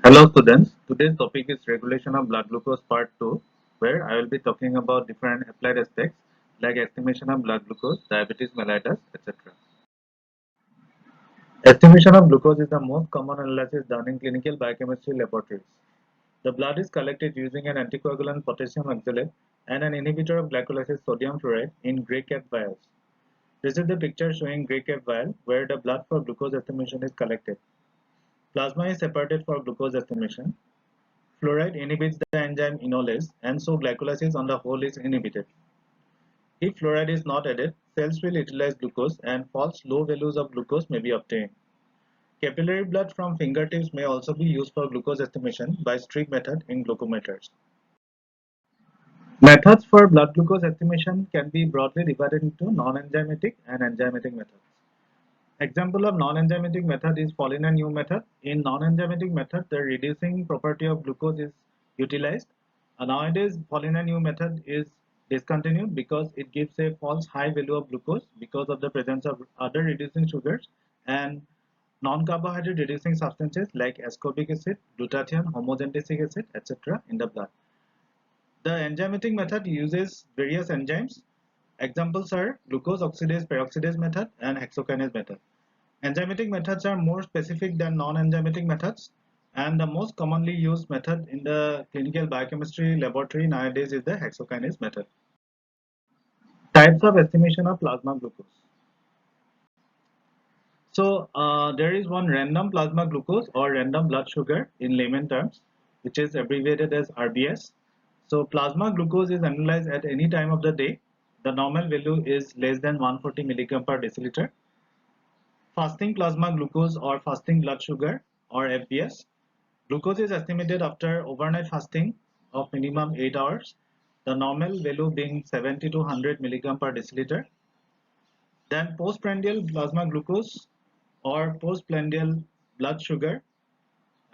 Hello students, today's topic is regulation of blood glucose part 2, where I will be talking about different applied aspects like estimation of blood glucose, diabetes mellitus, etc. Estimation of glucose is the most common analysis done in clinical biochemistry laboratories. The blood is collected using an anticoagulant potassium oxalate and an inhibitor of glycolysis sodium fluoride in grey cap vials. This is the picture showing grey cap vial where the blood for glucose estimation is collected. Plasma is separated for glucose estimation. Fluoride inhibits the enzyme enolase, and so glycolysis on the whole is inhibited. If fluoride is not added, cells will utilize glucose and false low values of glucose may be obtained. Capillary blood from fingertips may also be used for glucose estimation by streak method in glucometers. Methods for blood glucose estimation can be broadly divided into non-enzymatic and enzymatic methods. Example of non-enzymatic method is Foligno-New method. In non-enzymatic method, the reducing property of glucose is utilized. Nowadays, Foligno-New method is discontinued because it gives a false high value of glucose because of the presence of other reducing sugars and non-carbohydrate reducing substances like ascorbic acid, glutathione, homogentisic acid, etc. in the blood. The enzymatic method uses various enzymes. Examples are glucose oxidase peroxidase method and hexokinase method. Enzymatic methods are more specific than non-enzymatic methods, and the most commonly used method in the clinical biochemistry laboratory nowadays is the hexokinase method. Types of estimation of plasma glucose. So there is one random plasma glucose or random blood sugar in layman terms, which is abbreviated as RBS. So plasma glucose is analyzed at any time of the day. The normal value is less than 140 milligram per deciliter. Fasting plasma glucose or fasting blood sugar or FBS. Glucose is estimated after overnight fasting of minimum 8 hours, the normal value being 70 to 100 milligram per deciliter. Then postprandial plasma glucose or postprandial blood sugar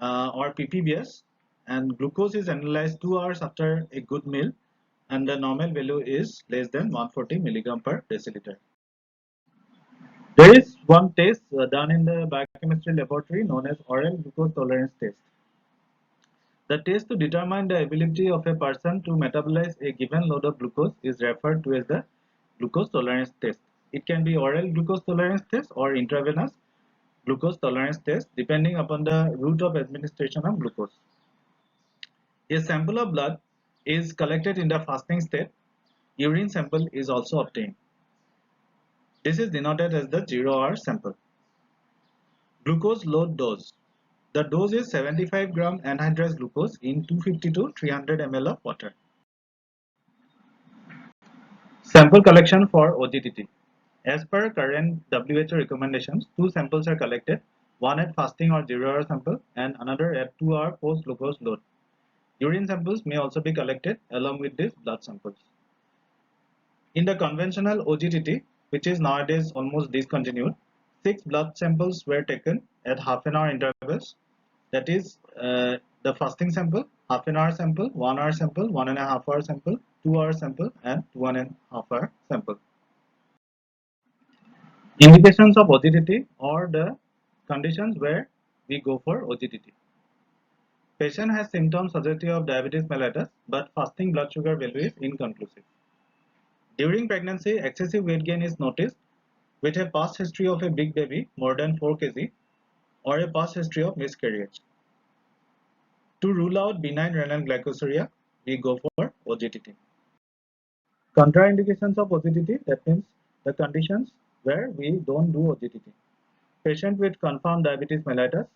or PPBS, and glucose is analyzed 2 hours after a good meal and the normal value is less than 140 milligram per deciliter. There is one test done in the biochemistry laboratory known as oral glucose tolerance test. The test to determine the ability of a person to metabolize a given load of glucose is referred to as the glucose tolerance test. It can be oral glucose tolerance test or intravenous glucose tolerance test depending upon the route of administration of glucose. A sample of blood is collected in the fasting state. Urine sample is also obtained. This is denoted as the 0-hour sample. Glucose load dose. The dose is 75 gram anhydrous glucose in 250 to 300 ml of water. Sample collection for OGTT. As per current WHO recommendations, two samples are collected, one at fasting or 0-hour sample and another at 2-hour post-glucose load. Urine samples may also be collected along with these blood samples. In the conventional OGTT, which is nowadays almost discontinued, 6 blood samples were taken at half-an-hour intervals. That is the fasting sample, half-an-hour sample, 1-hour sample, 1.5-hour sample, 2-hour sample, and 1.5-hour sample. Indications of OGTT or the conditions where we go for OGTT. Patient has symptoms suggestive of diabetes mellitus, but fasting blood sugar value is inconclusive. During pregnancy, excessive weight gain is noticed with a past history of a big baby more than 4 kg or a past history of miscarriage. To rule out benign renal glycosuria, we go for OGTT. Contraindications of OGTT, that means the conditions where we don't do OGTT. Patient with confirmed diabetes mellitus.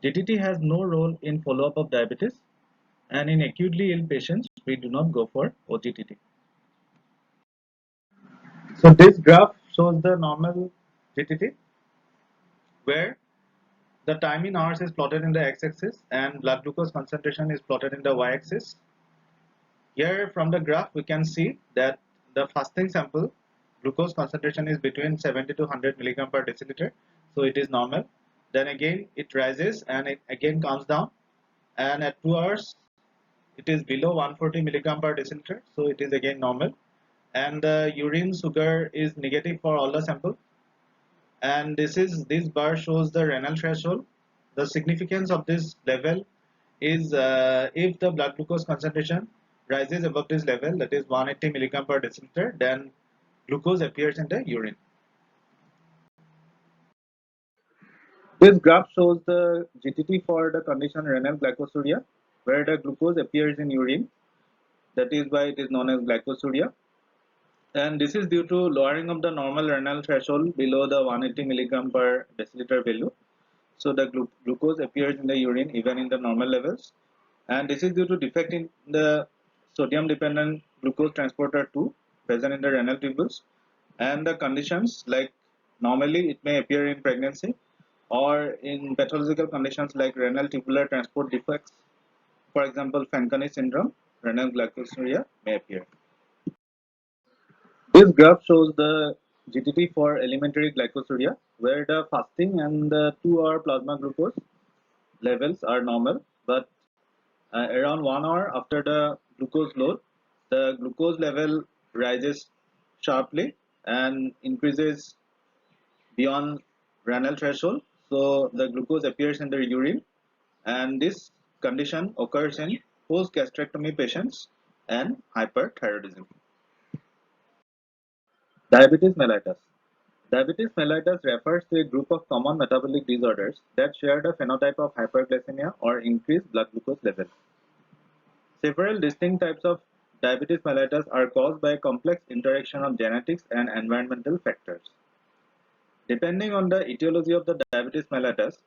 GTT has no role in follow-up of diabetes, and in acutely ill patients, we do not go for OGTT. So this graph shows the normal GTT, where the time in hours is plotted in the x-axis and blood glucose concentration is plotted in the y-axis. Here from the graph we can see that the fasting sample glucose concentration is between 70 to 100 milligram per deciliter, so it is normal. Then again it rises and it again comes down, and at 2 hours it is below 140 milligram per deciliter, so it is again normal. And the urine sugar is negative for all the sample, and this bar shows the renal threshold, The significance of this level is if the blood glucose concentration rises above this level, that is 180 milligram per deciliter, then glucose appears in the urine. This graph shows the GTT for the condition renal glycosuria, where the glucose appears in urine. That is why it is known as glycosuria. And this is due to lowering of the normal renal threshold below the 180 milligram per deciliter value. So the glucose appears in the urine even in the normal levels. And this is due to defect in the sodium dependent glucose transporter 2 present in the renal tubules. And the conditions, like normally it may appear in pregnancy or in pathological conditions like renal tubular transport defects, for example Fanconi syndrome, renal glycosuria may appear. This graph shows the GTT for elementary glycosuria, where the fasting and the 2-hour plasma glucose levels are normal, but around 1 hour after the glucose load, the glucose level rises sharply and increases beyond renal threshold. So the glucose appears in the urine, and this condition occurs in post-gastrectomy patients and hyperthyroidism. Diabetes mellitus. Diabetes mellitus refers to a group of common metabolic disorders that share the phenotype of hyperglycemia or increased blood glucose level. Several distinct types of diabetes mellitus are caused by a complex interaction of genetics and environmental factors. Depending on the etiology of the diabetes mellitus,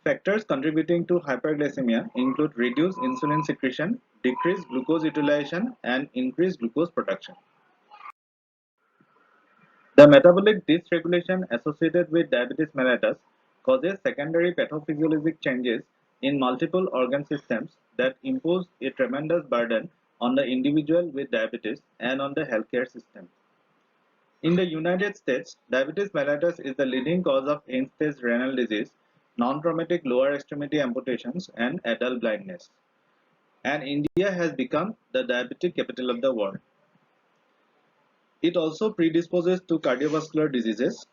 factors contributing to hyperglycemia include reduced insulin secretion, decreased glucose utilization, and increased glucose production. The metabolic dysregulation associated with diabetes mellitus causes secondary pathophysiologic changes in multiple organ systems that impose a tremendous burden on the individual with diabetes and on the healthcare system. In the United States, diabetes mellitus is the leading cause of end-stage renal disease, non-traumatic lower extremity amputations, and adult blindness. And India has become the diabetic capital of the world. It also predisposes to cardiovascular diseases.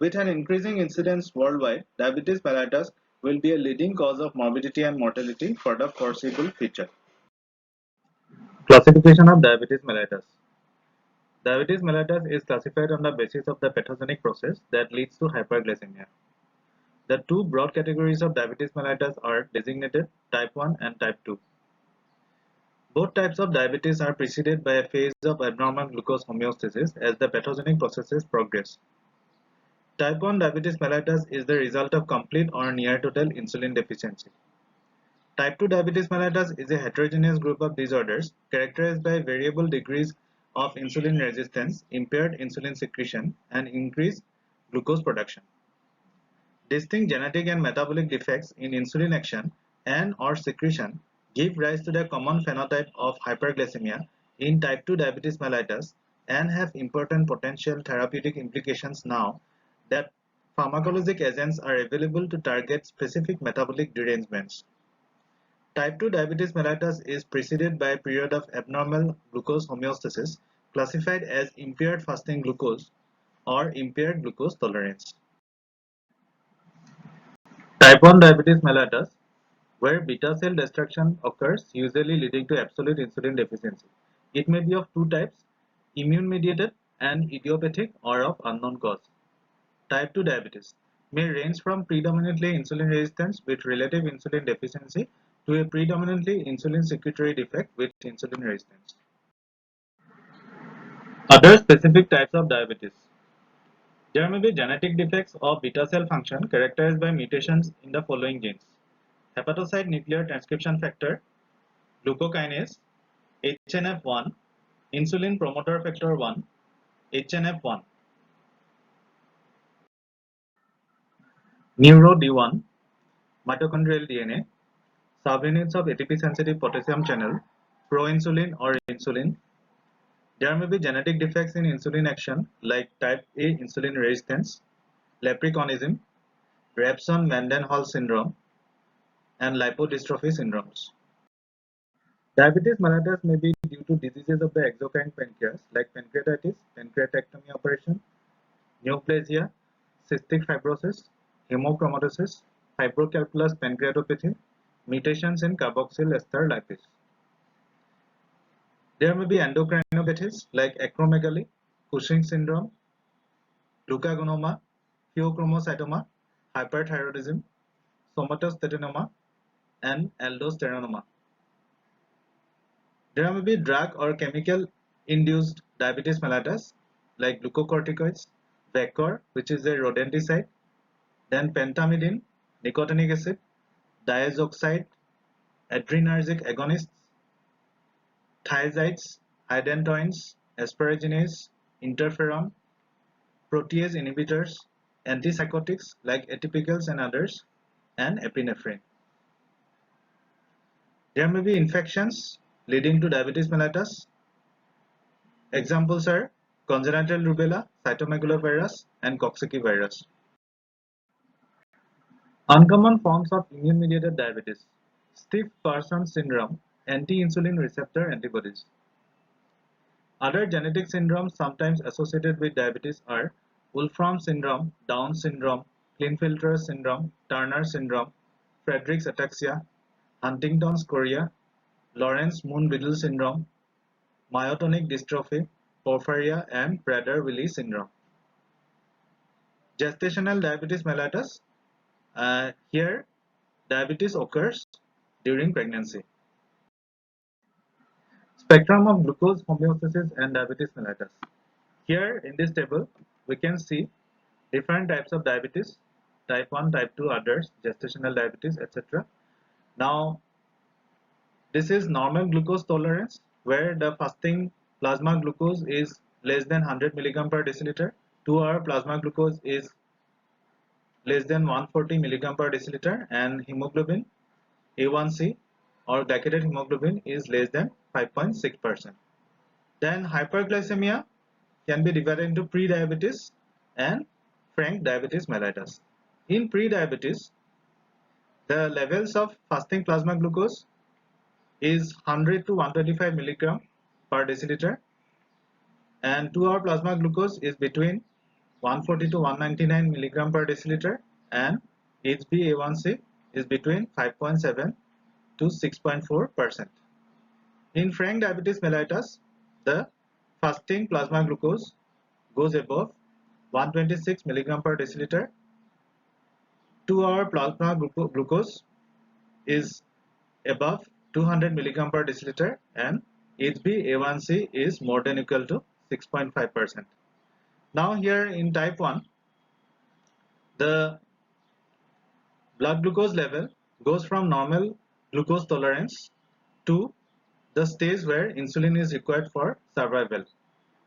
With an increasing incidence worldwide, diabetes mellitus will be a leading cause of morbidity and mortality for the foreseeable future. Classification of diabetes mellitus. Diabetes mellitus is classified on the basis of the pathogenic process that leads to hyperglycemia. The two broad categories of diabetes mellitus are designated type 1 and type 2. Both types of diabetes are preceded by a phase of abnormal glucose homeostasis as the pathogenic processes progress. Type 1 diabetes mellitus is the result of complete or near total insulin deficiency. Type 2 diabetes mellitus is a heterogeneous group of disorders characterized by variable degrees of insulin resistance, impaired insulin secretion, and increased glucose production. Distinct genetic and metabolic defects in insulin action and/or secretion give rise to the common phenotype of hyperglycemia in type 2 diabetes mellitus and have important potential therapeutic implications now that pharmacologic agents are available to target specific metabolic derangements. Type 2 diabetes mellitus is preceded by a period of abnormal glucose homeostasis classified as impaired fasting glucose or impaired glucose tolerance. Type 1 diabetes mellitus, where beta cell destruction occurs, usually leading to absolute insulin deficiency. It may be of two types, immune-mediated and idiopathic or of unknown cause. Type 2 diabetes may range from predominantly insulin resistance with relative insulin deficiency to a predominantly insulin secretory defect with insulin resistance. Other specific types of diabetes. There may be genetic defects of beta cell function characterized by mutations in the following genes: hepatocyte nuclear transcription factor, glucokinase, HNF1, insulin promoter factor 1, HNF1, NeuroD1, mitochondrial DNA, subunits of ATP-sensitive potassium channel, proinsulin or insulin. There may be genetic defects in insulin action like type A insulin resistance, leprechaunism, Rabson-Mendenhall syndrome, and lipodystrophy syndromes. Diabetes mellitus may be due to diseases of the exocrine pancreas like pancreatitis, pancreatectomy operation, neoplasia, cystic fibrosis, hemochromatosis, fibrocalculus pancreatopathy, mutations in carboxyl ester lipase. There may be endocrinopathies like acromegaly, Cushing syndrome, glucagonoma, pheochromocytoma, hyperthyroidism, somatostatinoma, and aldosteronoma. There may be drug or chemical induced diabetes mellitus like glucocorticoids, Vector, which is a rodenticide, then pentamidine, nicotinic acid, diazoxide, adrenergic agonists, thiazides, hydantoins, asparaginase, interferon, protease inhibitors, antipsychotics like atypicals and others, and epinephrine. There may be infections leading to diabetes mellitus. Examples are congenital rubella, cytomegalovirus, and Coxsackie virus. Uncommon forms of immune-mediated diabetes: stiff-person syndrome, anti-insulin receptor antibodies. Other genetic syndromes sometimes associated with diabetes are Wolfram syndrome, Down syndrome, Klinefelter syndrome, Turner syndrome, Friedreich's ataxia, Huntington's chorea, Lawrence-Moon-Riddle syndrome, myotonic dystrophy, porphyria, and Prader-Willi syndrome. Gestational diabetes mellitus. Here, diabetes occurs during pregnancy. Spectrum of glucose homeostasis and diabetes mellitus. Here in this table, we can see different types of diabetes, type 1, type 2, others, gestational diabetes, etc. Now, this is normal glucose tolerance, where the fasting plasma glucose is less than 100 milligram per deciliter. 2-hour plasma glucose is less than 140 milligram per deciliter, and hemoglobin A1C or glycated hemoglobin is less than 5.6%. Then hyperglycemia can be divided into pre-diabetes and frank diabetes mellitus. In pre-diabetes, the levels of fasting plasma glucose is 100 to 125 milligram per deciliter, and 2-hour plasma glucose is between 140 to 199 milligram per deciliter, and HbA1c is between 5.7 to 6.4%. In frank diabetes mellitus, the fasting plasma glucose goes above 126 milligram per deciliter. 2-hour plasma glucose is above 200 milligram per deciliter, and HbA1c is more than equal to 6.5%. Now here in type 1, the blood glucose level goes from normal glucose tolerance to the stage where insulin is required for survival.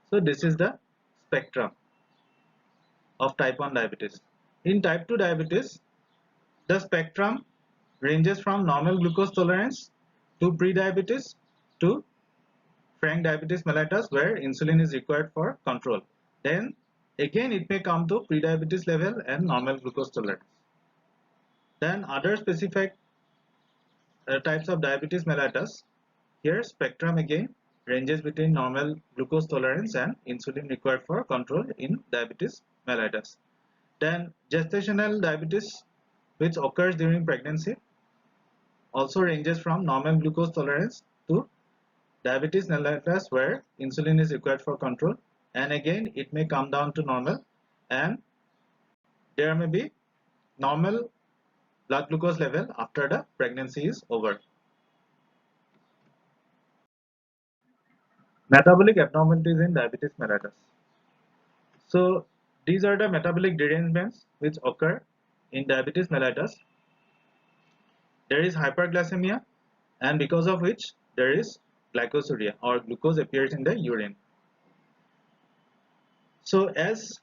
So this is the spectrum of type 1 diabetes. In type 2 diabetes, the spectrum ranges from normal glucose tolerance to pre-diabetes to frank diabetes mellitus, where insulin is required for control. Then again it may come to pre-diabetes level and normal glucose tolerance. Then other specific types of diabetes mellitus, here spectrum again ranges between normal glucose tolerance and insulin required for control in diabetes mellitus. Then gestational diabetes, which occurs during pregnancy, also ranges from normal glucose tolerance to diabetes mellitus, where insulin is required for control, and again it may come down to normal, and there may be normal blood glucose level after the pregnancy is over. Metabolic abnormalities in diabetes mellitus. So these are the metabolic derangements which occur in diabetes mellitus. There is hyperglycemia, and because of which there is glycosuria, or glucose appears in the urine. So as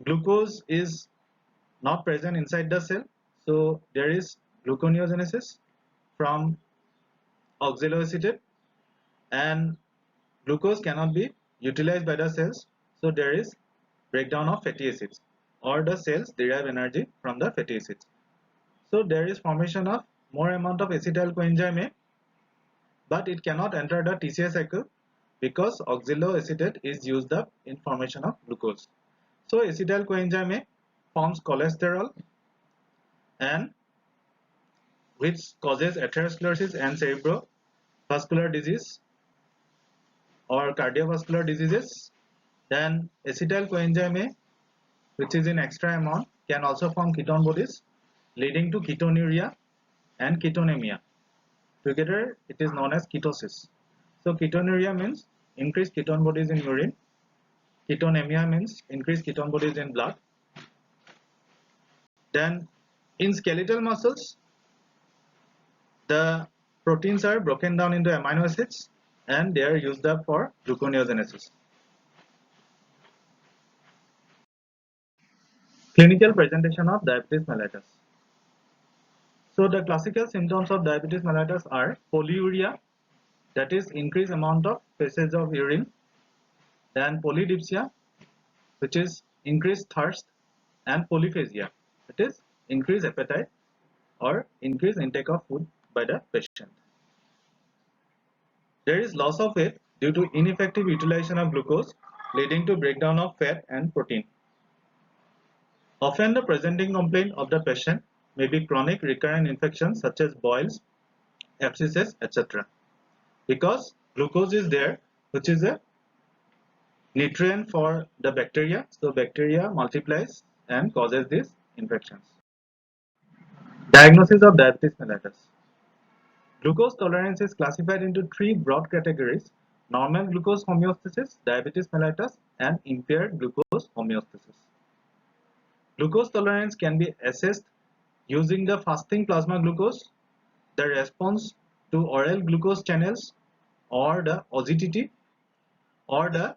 glucose is not present inside the cell, so there is gluconeogenesis from oxaloacetate, and glucose cannot be utilized by the cells, so there is breakdown of fatty acids, or the cells derive energy from the fatty acids. So there is formation of more amount of acetyl coenzyme A, but it cannot enter the TCA cycle because oxaloacetate is used up in formation of glucose. So acetyl coenzyme A forms cholesterol, and which causes atherosclerosis and cerebrovascular disease or cardiovascular diseases. Then acetyl coenzyme A, which is in extra amount, can also form ketone bodies, leading to ketonuria and ketonemia. Together, it is known as ketosis. So ketonuria means increased ketone bodies in urine. Ketonemia means increased ketone bodies in blood. Then in skeletal muscles, the proteins are broken down into amino acids and they are used up for gluconeogenesis. Clinical presentation of diabetes mellitus. So the classical symptoms of diabetes mellitus are polyuria, that is increased amount of passage of urine, then polydipsia, which is increased thirst, and polyphagia, that is increased appetite or increased intake of food by the patient. There is loss of weight due to ineffective utilization of glucose, leading to breakdown of fat and protein. Often the presenting complaint of the patient may be chronic recurrent infections such as boils, abscesses, etc. Because glucose is there, which is a nutrient for the bacteria, so bacteria multiplies and causes these infections. Diagnosis of diabetes mellitus. Glucose tolerance is classified into three broad categories: normal glucose homeostasis, diabetes mellitus, and impaired glucose homeostasis. Glucose tolerance can be assessed using the fasting plasma glucose, the response to oral glucose channels, or the OGTT, or the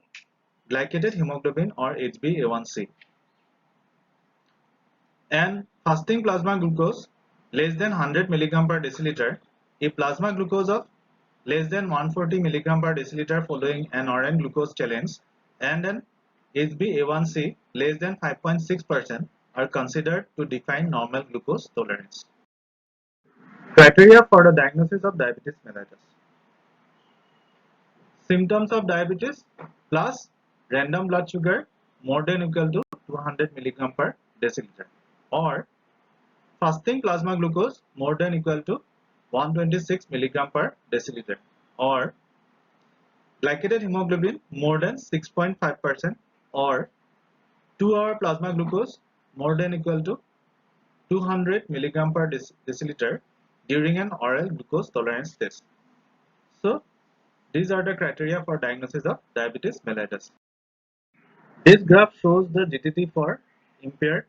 glycated hemoglobin or HbA1c. And fasting plasma glucose less than 100 mg per deciliter, a plasma glucose of less than 140 mg per deciliter following an oral glucose challenge, and an HbA1c less than 5.6% are considered to define normal glucose tolerance. Criteria for the diagnosis of diabetes mellitus. Symptoms of diabetes plus random blood sugar more than equal to 200 mg per deciliter, or fasting plasma glucose more than equal to 126 mg per deciliter, or glycated hemoglobin more than 6.5%, or 2-hour plasma glucose more than equal to 200 mg per deciliter during an oral glucose tolerance test. So these are the criteria for diagnosis of diabetes mellitus. This graph shows the GTT for impaired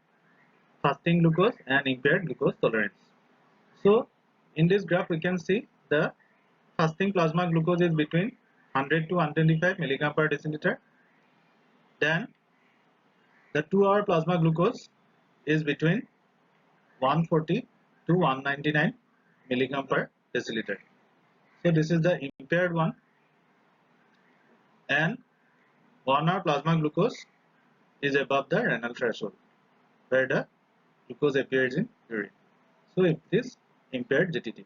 fasting glucose and impaired glucose tolerance. So in this graph we can see the fasting plasma glucose is between 100 to 125 mg per deciliter. Then the 2-hour plasma glucose is between 140 to 199 mg per deciliter. So this is the impaired one, and 1-hour plasma glucose is above the renal threshold where the glucose appears in urine. So it is impaired GTT.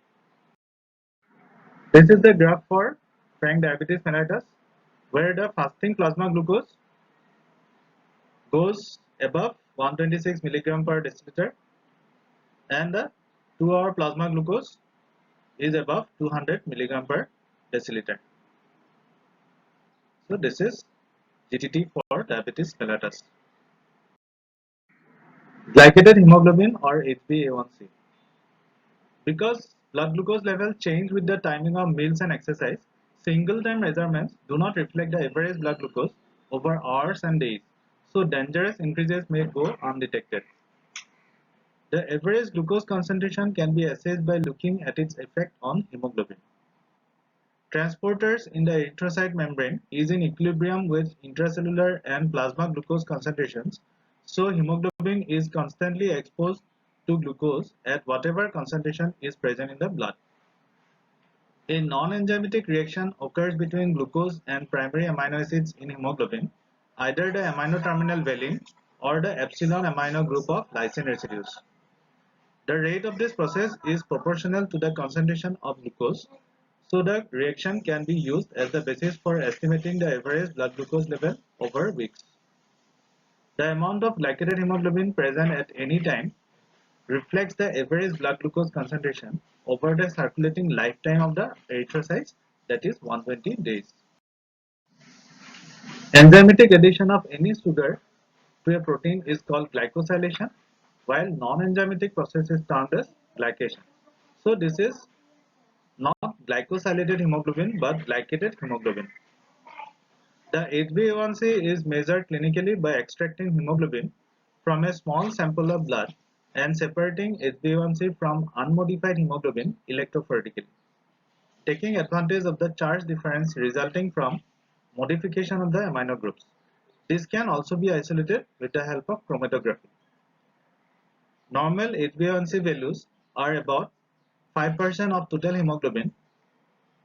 This is the graph for frank diabetes mellitus, where the fasting plasma glucose goes above 126 mg per deciliter and the 2-hour plasma glucose is above 200 mg per deciliter. So this is GTT for diabetes mellitus. Glycated hemoglobin or HbA1c. Because blood glucose levels change with the timing of meals and exercise, single time measurements do not reflect the average blood glucose over hours and days, so dangerous increases may go undetected. The average glucose concentration can be assessed by looking at its effect on hemoglobin. Transporters in the erythrocyte membrane is in equilibrium with intracellular and plasma glucose concentrations, so hemoglobin is constantly exposed to glucose at whatever concentration is present in the blood. A non-enzymatic reaction occurs between glucose and primary amino acids in hemoglobin, either the amino terminal valine or the epsilon amino group of lysine residues. The rate of this process is proportional to the concentration of glucose, so the reaction can be used as the basis for estimating the average blood glucose level over weeks. The amount of glycated hemoglobin present at any time reflects the average blood glucose concentration over the circulating lifetime of the erythrocytes, that is 120 days. Enzymatic addition of any sugar to a protein is called glycosylation, while non-enzymatic process is termed as glycation. So this is not glycosylated hemoglobin but glycated hemoglobin. The HbA1c is measured clinically by extracting hemoglobin from a small sample of blood and separating HbA1c from unmodified hemoglobin electrophoretically, taking advantage of the charge difference resulting from modification of the amino groups. This can also be isolated with the help of chromatography. Normal HbA1c values are about 5% of total hemoglobin,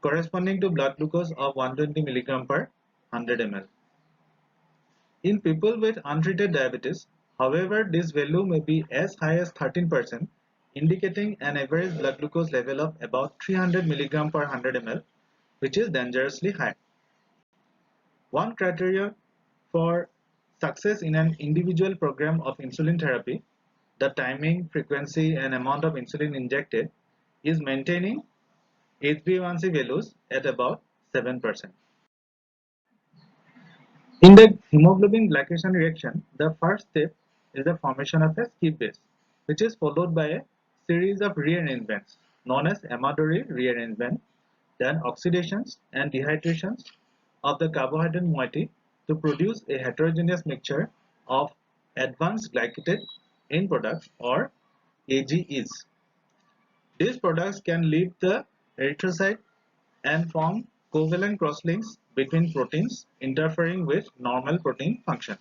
corresponding to blood glucose of 120 mg per 100 ml. In people with untreated diabetes, however, this value may be as high as 13%, indicating an average blood glucose level of about 300 mg per 100 ml, which is dangerously high. One criteria for success in an individual program of insulin therapy, the timing, frequency, and amount of insulin injected, is maintaining HbA1c values at about 7%. In the hemoglobin glycation reaction, the first step is the formation of a skip base, which is followed by a series of rearrangements known as Amadori rearrangement, then oxidations and dehydrations of the carbohydrate moiety to produce a heterogeneous mixture of advanced glycated end products or AGEs. These products can leave the erythrocyte and form covalent crosslinks between proteins, interfering with normal protein function.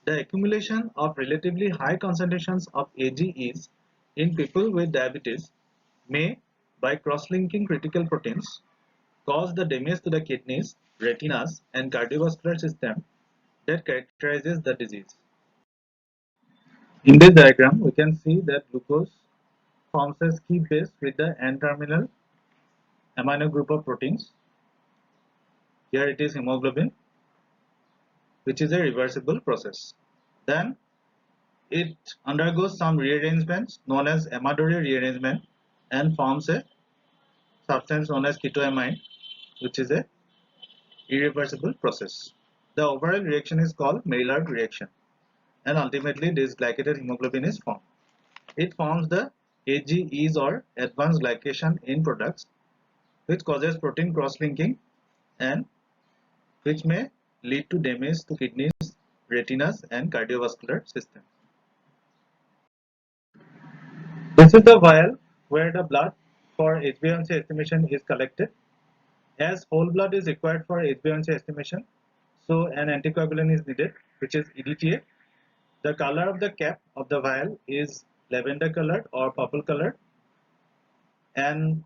The accumulation of relatively high concentrations of AGEs in people with diabetes may, by cross-linking critical proteins, cause the damage to the kidneys, retinas, and cardiovascular system that characterizes the disease. In this diagram, we can see that glucose forms a skip base with the N-terminal amino group of proteins. Here it is hemoglobin, which is a reversible process. Then it undergoes some rearrangements known as Amadori rearrangement and forms a substance known as ketoamide, which is a irreversible process. The overall reaction is called Maillard reaction, and ultimately this glycated hemoglobin is formed. It forms the AGEs or advanced glycation end products, which causes protein cross-linking and which may lead to damage to kidneys, retinas, and cardiovascular system. This is the vial where the blood for HbA1c estimation is collected. As whole blood is required for HbA1c estimation, so an anticoagulant is needed, which is EDTA. The color of the cap of the vial is lavender colored or purple colored, and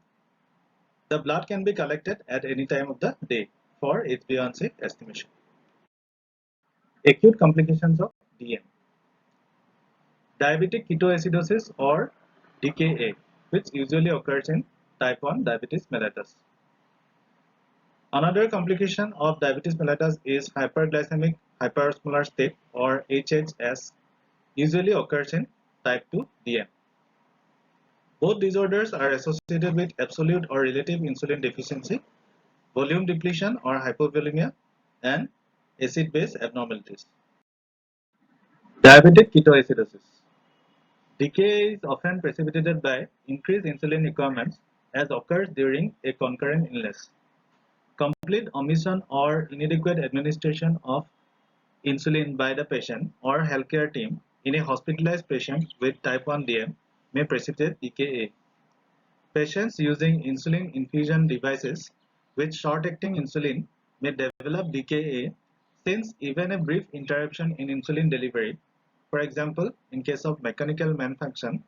the blood can be collected at any time of the day for HbA1c estimation. Acute complications of DM. Diabetic ketoacidosis or DKA, which usually occurs in type 1 diabetes mellitus. Another complication of diabetes mellitus is hyperglycemic hyperosmolar state or HHS, usually occurs in type 2 DM. Both disorders are associated with absolute or relative insulin deficiency, volume depletion or hypovolemia, and acid-base abnormalities. Diabetic ketoacidosis. DKA is often precipitated by increased insulin requirements as occurs during a concurrent illness. Complete omission or inadequate administration of insulin by the patient or healthcare team in a hospitalized patient with type 1 DM may precipitate DKA. Patients using insulin infusion devices with short-acting insulin may develop DKA since even a brief interruption in insulin delivery, for example in case of mechanical malfunction,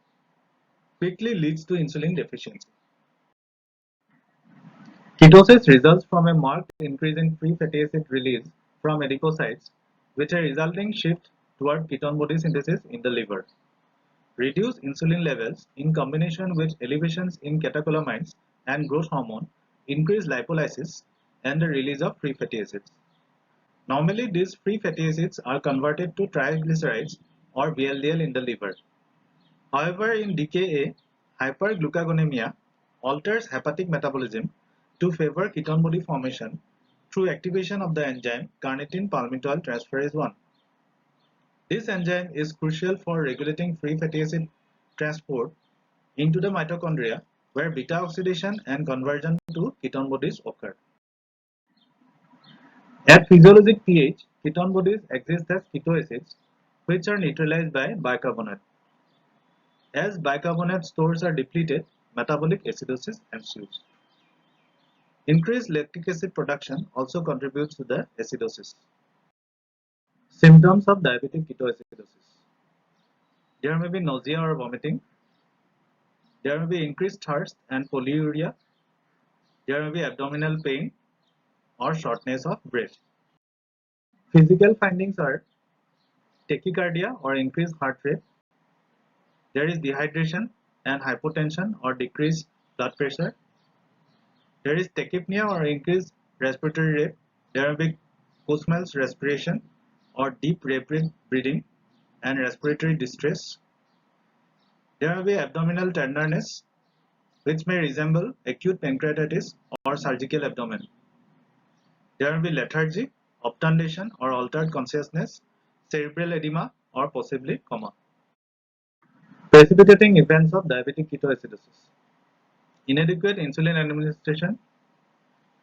quickly leads to insulin deficiency. Ketosis results from a marked increase in free fatty acid release from adipocytes with a resulting shift toward ketone body synthesis in the liver. Reduced insulin levels in combination with elevations in catecholamines and growth hormone increase lipolysis and the release of free fatty acids. Normally, these free fatty acids are converted to triglycerides or VLDL in the liver. However, in DKA, hyperglucagonemia alters hepatic metabolism to favor ketone body formation through activation of the enzyme carnitine palmitoyl transferase 1. This enzyme is crucial for regulating free fatty acid transport into the mitochondria, where beta oxidation and conversion to ketone bodies occur. At physiologic pH, ketone bodies exist as ketoacids, which are neutralized by bicarbonate. As bicarbonate stores are depleted, metabolic acidosis ensues. Increased lactic acid production also contributes to the acidosis. Symptoms of diabetic ketoacidosis. There may be nausea or vomiting. There may be increased thirst and polyuria. There may be abdominal pain or shortness of breath. Physical findings are tachycardia or increased heart rate. There is dehydration and hypotension or decreased blood pressure. There is tachypnea or increased respiratory rate. There may be Kussmaul's respiration or deep rapid breathing and respiratory distress. There may be abdominal tenderness, which may resemble acute pancreatitis or surgical abdomen. There may be lethargy, obtundation or altered consciousness, cerebral edema, or possibly coma. Precipitating events of diabetic ketoacidosis. Inadequate insulin administration.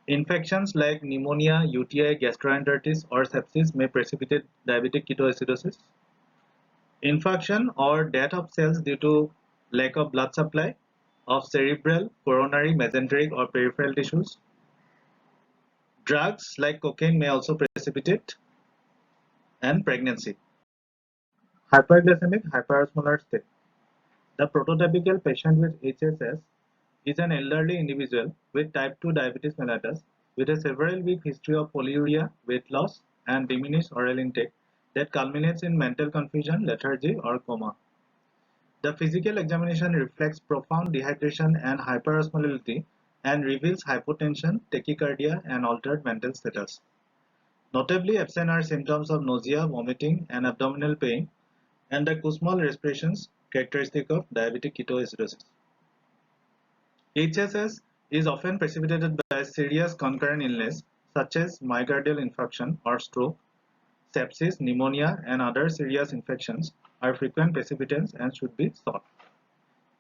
Infections like pneumonia, UTI, gastroenteritis, or sepsis may precipitate diabetic ketoacidosis. Infarction or death of cells due to lack of blood supply of cerebral, coronary, mesenteric, or peripheral tissues. Drugs like cocaine may also precipitate and pregnancy. Hyperglycemic hyperosmolar state. The prototypical patient with HSS is an elderly individual with type 2 diabetes mellitus with a several week history of polyuria, weight loss, and diminished oral intake that culminates in mental confusion, lethargy, or coma. The physical examination reflects profound dehydration and hyperosmolality and reveals hypotension, tachycardia, and altered mental status. Notably absent are symptoms of nausea, vomiting, and abdominal pain, and the Kussmaul respirations characteristic of diabetic ketoacidosis. HSS is often precipitated by serious concurrent illness such as myocardial infarction or stroke, sepsis, pneumonia, and other serious infections are frequent precipitants and should be sought.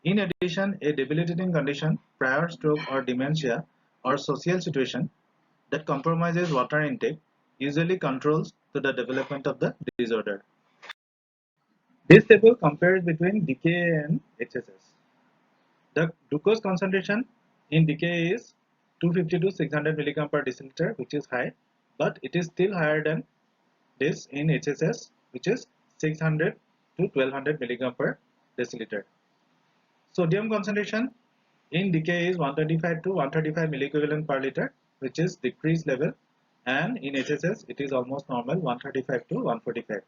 In addition, a debilitating condition, prior stroke or dementia, or social situation that compromises water intake usually controls to the development of the disorder. This table compares between DKA and HSS. The glucose concentration in DKA is 250 to 600 mg per deciliter, which is high, but it is still higher than this in HSS, which is 600 to 1200 mg per deciliter. Sodium concentration in DKA is 125 to 135 milliequivalent per liter, which is decreased level, and in HSS it is almost normal, 135 to 145.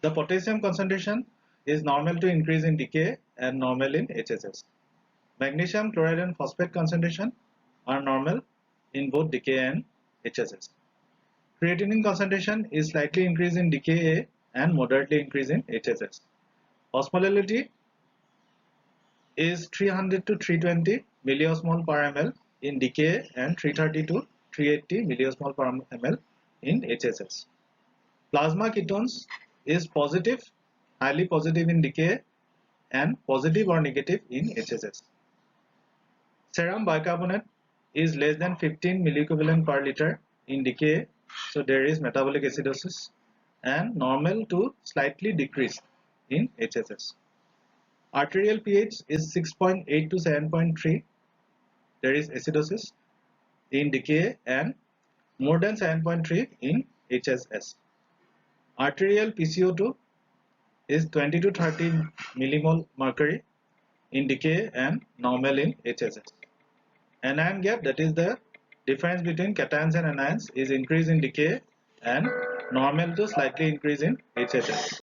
The potassium concentration is normal to increase in DKA and normal in HSS. Magnesium, chloride, and phosphate concentration are normal in both DKA and HSS. Creatinine concentration is slightly increased in DKA and moderately increased in HSS. Osmolality is 300 to 320 milliosmol per ml in DKA and 330 to 380 milliosmol per ml in HSS. Plasma ketones is positive, highly positive in DKA and positive or negative in HSS. Serum bicarbonate is less than 15 milliequivalent per liter in DKA, so there is metabolic acidosis, and normal to slightly decreased in HSS. Arterial pH is 6.8 to 7.3. There is acidosis in DKA and more than 7.3 in HSS. Arterial PCO2 is 20 to 30 millimole mercury in DKA and normal in HSS. Anion gap, that is the difference between cations and anions, is increased in DKA and normal to slightly increase in HSS.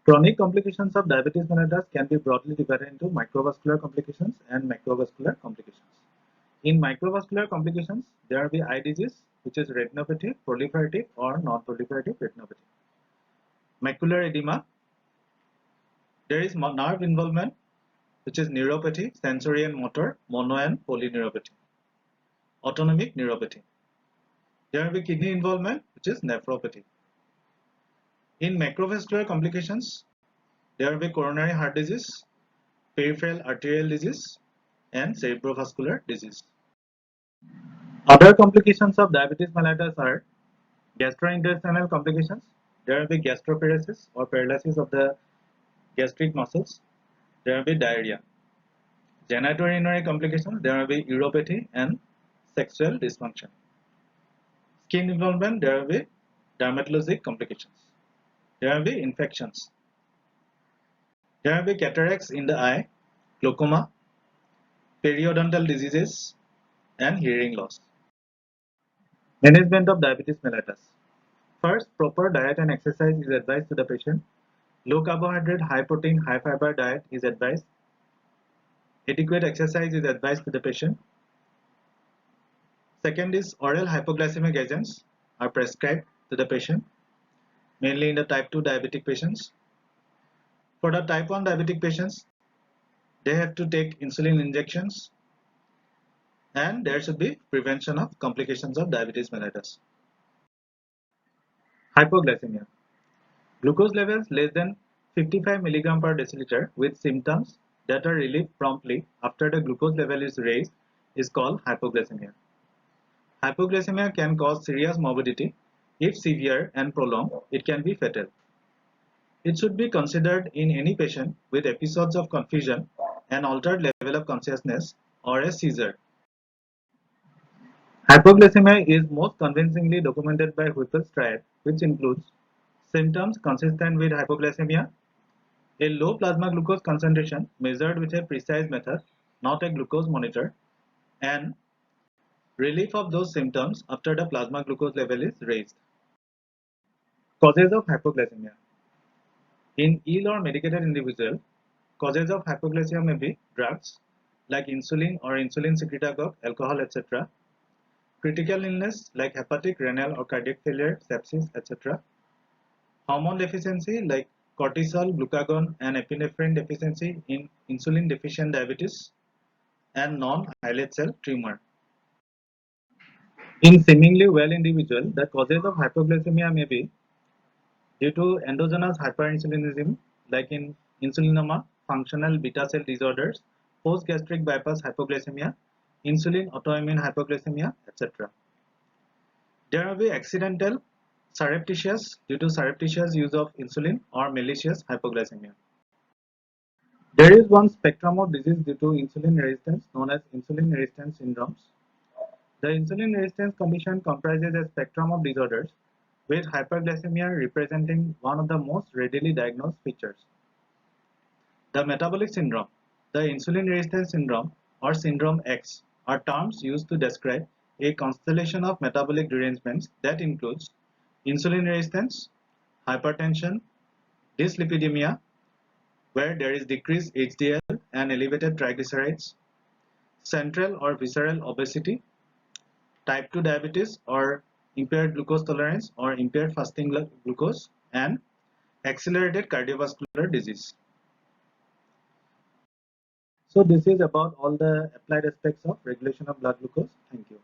Chronic complications of diabetes mellitus can be broadly divided into microvascular complications and macrovascular complications. In microvascular complications, there will be eye disease, which is retinopathy, proliferative or non-proliferative retinopathy. macular edema. There is nerve involvement, which is neuropathy, sensory and motor, mono and polyneuropathy. Autonomic neuropathy. There will be kidney involvement, which is nephropathy. In macrovascular complications, there will be coronary heart disease, peripheral arterial disease, and cerebrovascular disease. Other complications of diabetes mellitus are gastrointestinal complications. There will be gastroparesis or paralysis of the gastric muscles. There will be diarrhea. Genitourinary complications, there will be uropathy and sexual dysfunction. Skin involvement, there will be dermatologic complications. There will be infections. There will be cataracts in the eye, glaucoma, periodontal diseases, and hearing loss. Management of diabetes mellitus. First, proper diet and exercise is advised to the patient. Low carbohydrate, high protein, high fiber diet is advised. Adequate exercise is advised to the patient. Second is oral hypoglycemic agents are prescribed to the patient, mainly in the type 2 diabetic patients. For the type 1 diabetic patients, they have to take insulin injections, and there should be prevention of complications of diabetes mellitus. Hypoglycemia. Glucose levels less than 55 mg per deciliter with symptoms that are relieved promptly after the glucose level is raised is called hypoglycemia. Hypoglycemia can cause serious morbidity. If severe and prolonged, it can be fatal. It should be considered in any patient with episodes of confusion, an altered level of consciousness, or a seizure. Hypoglycemia is most convincingly documented by Whipple's triad, which includes symptoms consistent with hypoglycemia, a low plasma glucose concentration measured with a precise method, not a glucose monitor, and relief of those symptoms after the plasma glucose level is raised. Causes of hypoglycemia. In ill or medicated individual, causes of hypoglycemia may be drugs like insulin or insulin secretagogue, alcohol, etc. Critical illness like hepatic, renal, or cardiac failure, sepsis, etc. Hormone deficiency like cortisol, glucagon, and epinephrine deficiency in insulin deficient diabetes, and non-islet cell tumor. In seemingly well individual, the causes of hypoglycemia may be due to endogenous hyperinsulinism like in insulinoma, functional beta cell disorders, post-gastric bypass hypoglycemia, insulin autoimmune hypoglycemia, etc. There will be accidental surreptitious due to surreptitious use of insulin or malicious hypoglycemia. There is one spectrum of disease due to insulin resistance known as insulin resistance syndromes. The insulin resistance condition comprises a spectrum of disorders, with hyperglycemia representing one of the most readily diagnosed features. The metabolic syndrome, the insulin resistance syndrome, or syndrome X, are terms used to describe a constellation of metabolic derangements that includes insulin resistance, hypertension, dyslipidemia, where there is decreased HDL and elevated triglycerides, central or visceral obesity, type 2 diabetes or impaired glucose tolerance or impaired fasting glucose, and accelerated cardiovascular disease. So this is about all the applied aspects of regulation of blood glucose. Thank you.